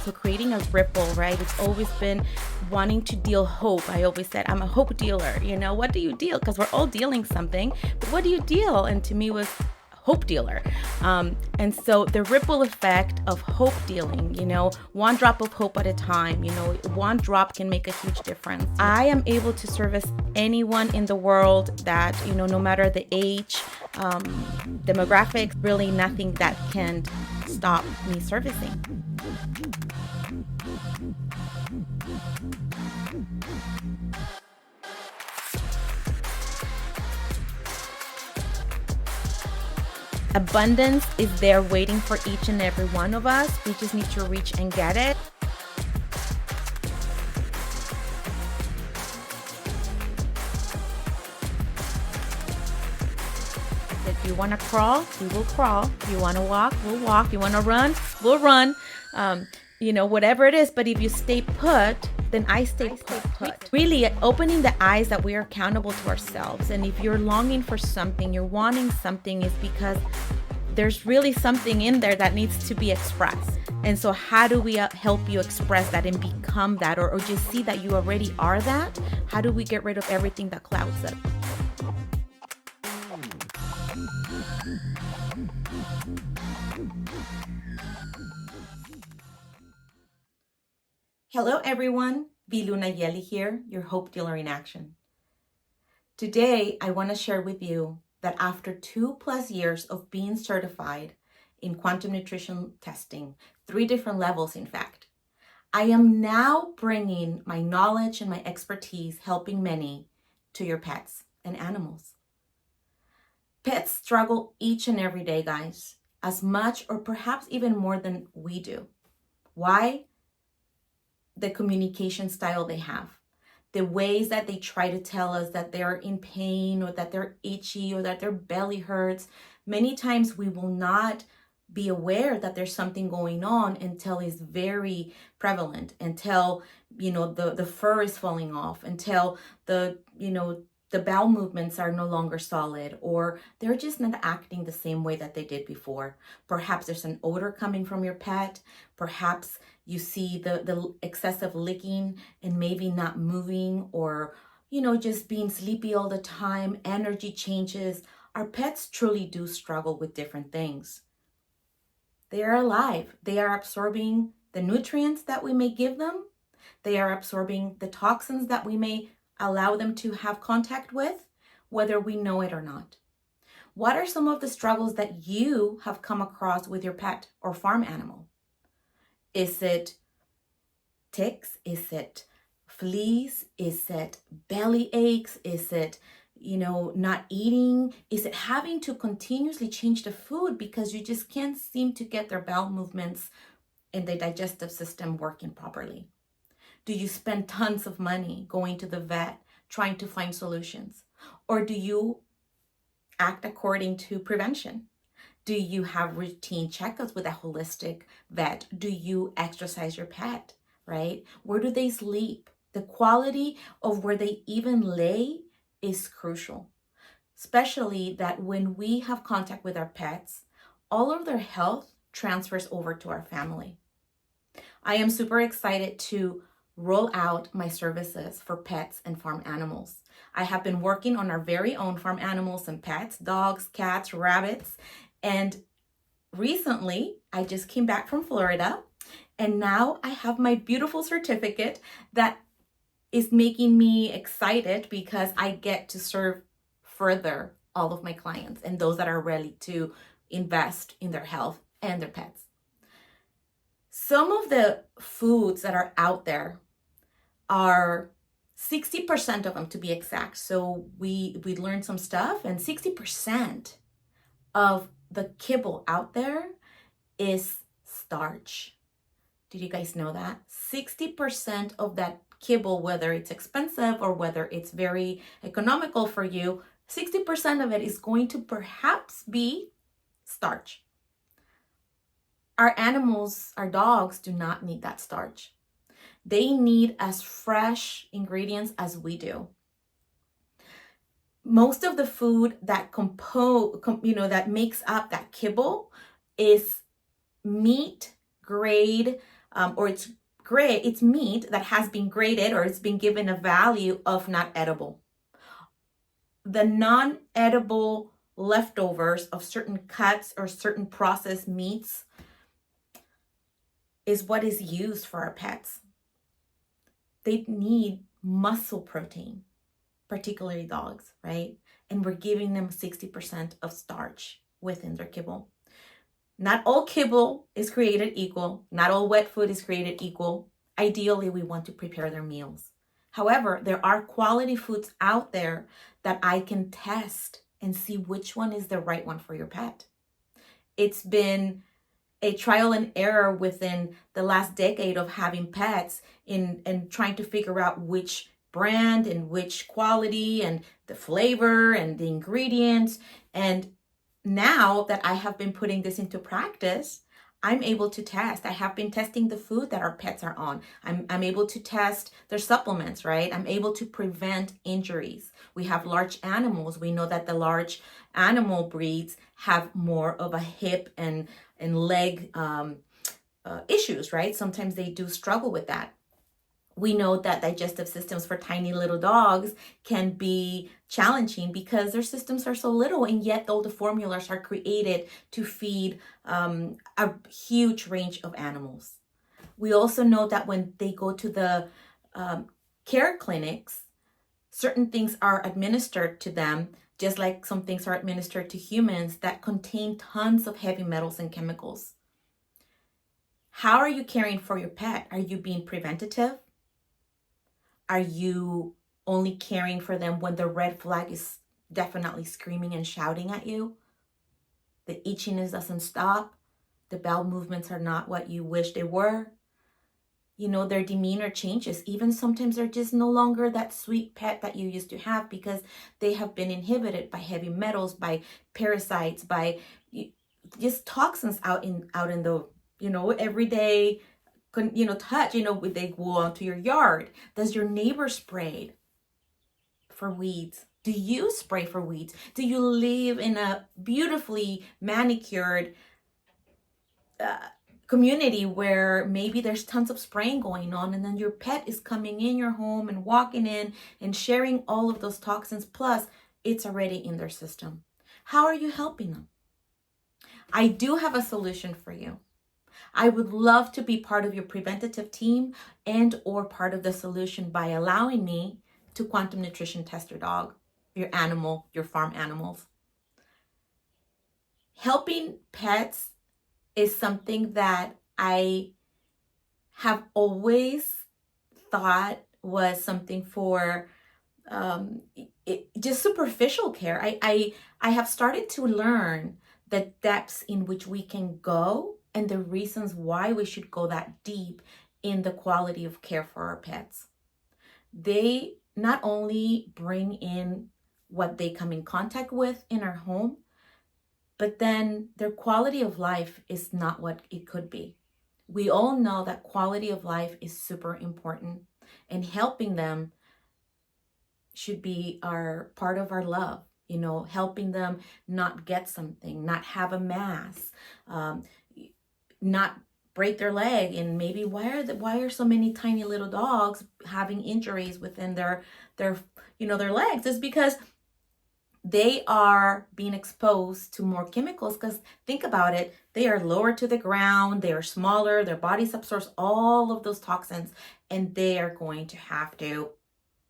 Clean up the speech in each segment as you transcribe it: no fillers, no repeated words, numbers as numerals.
So creating a ripple, right? It's always been wanting to deal hope. I always said, I'm a hope dealer. What do you deal? Because we're all dealing something, but what do you deal? And to me was hope dealer. And so the ripple effect of hope dealing, one drop of hope at a time, one drop can make a huge difference. I am able to service anyone in the world that, no matter the age, demographics, really nothing that can stop me servicing. Abundance is there waiting for each and every one of us. We just need to reach and get it. If you want to crawl, we will crawl. If you want to walk, we'll walk. If you want to run, we'll run. Whatever it is. But if you stay put, then I stay put. Really opening the eyes that we are accountable to ourselves. And if you're longing for something, you're wanting something, is because there's really something in there that needs to be expressed. And so how do we help you express that and become that, or just see that you already are that? How do we get rid of everything that clouds it? Hello everyone, Viluna Yeli here, your Hope Dealer in Action. Today, I want to share with you that after 2+ years of being certified in quantum nutrition testing, 3 different levels in fact, I am now bringing my knowledge and my expertise helping many to your pets and animals. Pets struggle each and every day, guys, as much or perhaps even more than we do. Why? The communication style they have, the ways that they try to tell us that they're in pain or that they're itchy or that their belly hurts. Many times we will not be aware that there's something going on until it's very prevalent, until, the fur is falling off, until the bowel movements are no longer solid, or they're just not acting the same way that they did before. Perhaps there's an odor coming from your pet. Perhaps you see the excessive licking and maybe not moving, or, just being sleepy all the time, energy changes. Our pets truly do struggle with different things. They are alive. They are absorbing the nutrients that we may give them. They are absorbing the toxins that we may allow them to have contact with, whether we know it or not. What are some of the struggles that you have come across with your pet or farm animal? Is it ticks? Is it fleas? Is it belly aches? Is it, not eating? Is it having to continuously change the food because you just can't seem to get their bowel movements and the digestive system working properly? Do you spend tons of money going to the vet trying to find solutions? Or do you act according to prevention? Do you have routine checkups with a holistic vet? Do you exercise your pet, right? Where do they sleep? The quality of where they even lay is crucial, especially that when we have contact with our pets, all of their health transfers over to our family. I am super excited to roll out my services for pets and farm animals. I have been working on our very own farm animals and pets, dogs, cats, rabbits, and recently I just came back from Florida, and now I have my beautiful certificate that is making me excited because I get to serve further all of my clients and those that are ready to invest in their health and their pets. Some of the foods that are out there are 60% of them, to be exact. So we learned some stuff, and 60% of the kibble out there is starch. Did you guys know that? 60% of that kibble, whether it's expensive or whether it's very economical for you, 60% of it is going to perhaps be starch. Our animals, our dogs, do not need that starch. They need as fresh ingredients as we do. Most of the food that that makes up that kibble is meat grade or it's meat that has been graded or it's been given a value of not edible. The non-edible leftovers of certain cuts or certain processed meats is what is used for our pets. They need muscle protein, particularly dogs, right? And we're giving them 60% of starch within their kibble. Not all kibble is created equal. Not all wet food is created equal. Ideally, we want to prepare their meals. However, there are quality foods out there that I can test and see which one is the right one for your pet. It's been a trial and error within the last decade of having pets and trying to figure out which brand and which quality and the flavor and the ingredients. And now that I have been putting this into practice, I'm able to test. I have been testing the food that our pets are on. I'm able to test their supplements, right? I'm able to prevent injuries. We have large animals. We know that the large animal breeds have more of a hip and leg issues, right? Sometimes they do struggle with that. We know that digestive systems for tiny little dogs can be challenging because their systems are so little, and yet all the formulas are created to feed a huge range of animals. We also know that when they go to the care clinics, certain things are administered to them, just like some things are administered to humans that contain tons of heavy metals and chemicals. How are you caring for your pet? Are you being preventative? Are you only caring for them when the red flag is definitely screaming and shouting at you? The itchiness doesn't stop. The bowel movements are not what you wish they were. You know, their demeanor changes. Even sometimes they're just no longer that sweet pet that you used to have because they have been inhibited by heavy metals, by parasites, by just toxins out in the, everyday touch, they go onto your yard. Does your neighbor spray for weeds? Do you spray for weeds? Do you live in a beautifully manicured community where maybe there's tons of spraying going on, and then your pet is coming in your home and walking in and sharing all of those toxins, plus it's already in their system? How are you helping them? I do have a solution for you. I would love to be part of your preventative team and or part of the solution by allowing me to quantum nutrition test your dog, your animal, your farm animals. Helping pets is something that I have always thought was something for just superficial care. I have started to learn the depths in which we can go and the reasons why we should go that deep in the quality of care for our pets. They not only bring in what they come in contact with in our home, but then their quality of life is not what it could be. We all know that quality of life is super important, and helping them should be part of our love. Helping them not get something, not have a mass, not break their leg. And maybe why are so many tiny little dogs having injuries within their legs? Is because they are being exposed to more chemicals. Because think about it, they are lower to the ground, they are smaller, their bodies absorb all of those toxins, and they are going to have to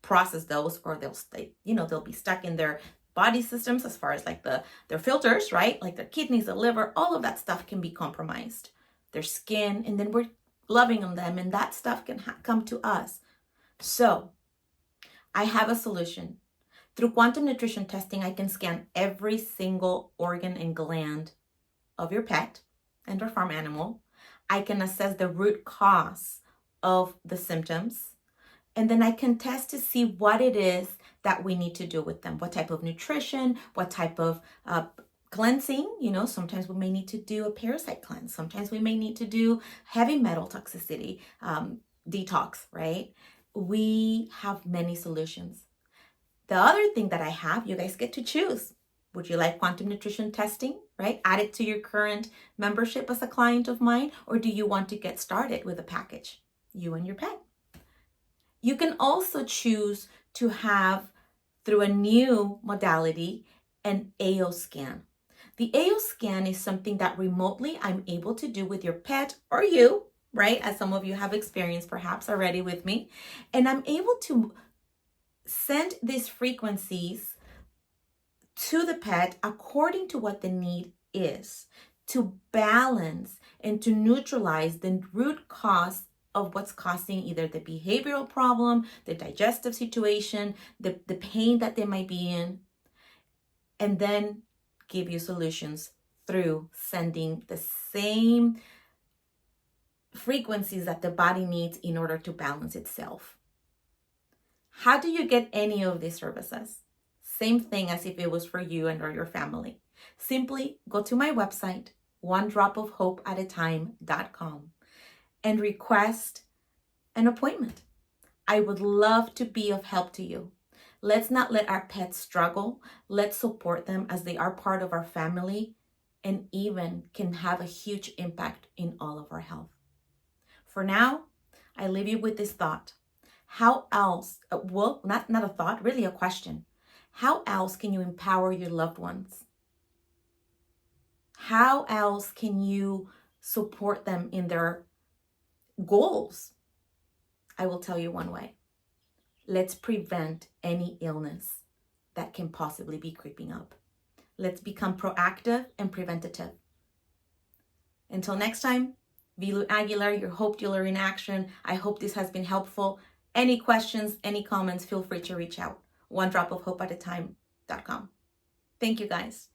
process those, or they'll be stuck in their body systems as far as like their filters, right? Like their kidneys, the liver, all of that stuff can be compromised. Their skin, and then we're loving on them, and that stuff can come to us. So I have a solution. Through quantum nutrition testing, I can scan every single organ and gland of your pet and or farm animal. I can assess the root cause of the symptoms, and then I can test to see what it is that we need to do with them. What type of nutrition, what type of cleansing. Sometimes we may need to do a parasite cleanse. Sometimes we may need to do heavy metal toxicity detox, right? We have many solutions. The other thing that I have, you guys get to choose. Would you like quantum nutrition testing, right? Add it to your current membership as a client of mine, or do you want to get started with a package, you and your pet? You can also choose to have, through a new modality, an AO scan. The AO scan is something that remotely I'm able to do with your pet or you, right? As some of you have experienced perhaps already with me. And I'm able to send these frequencies to the pet according to what the need is, to balance and to neutralize the root cause of what's causing either the behavioral problem, the digestive situation, the pain that they might be in, and then give you solutions through sending the same frequencies that the body needs in order to balance itself. How do you get any of these services? Same thing as if it was for you and or your family. Simply go to my website, onedropofhopeatatime.com, and request an appointment. I would love to be of help to you. Let's not let our pets struggle. Let's support them as they are part of our family and even can have a huge impact in all of our health. For now, I leave you with this thought. How else, not a thought, really a question. How else can you empower your loved ones? How else can you support them in their goals? I will tell you one way. Let's prevent any illness that can possibly be creeping up. Let's become proactive and preventative. Until next time, Vilu Aguilar, your Hope Dealer in Action. I hope this has been helpful. Any questions, any comments, feel free to reach out. OneDropOfHopeAtAtime.com. Thank you, guys.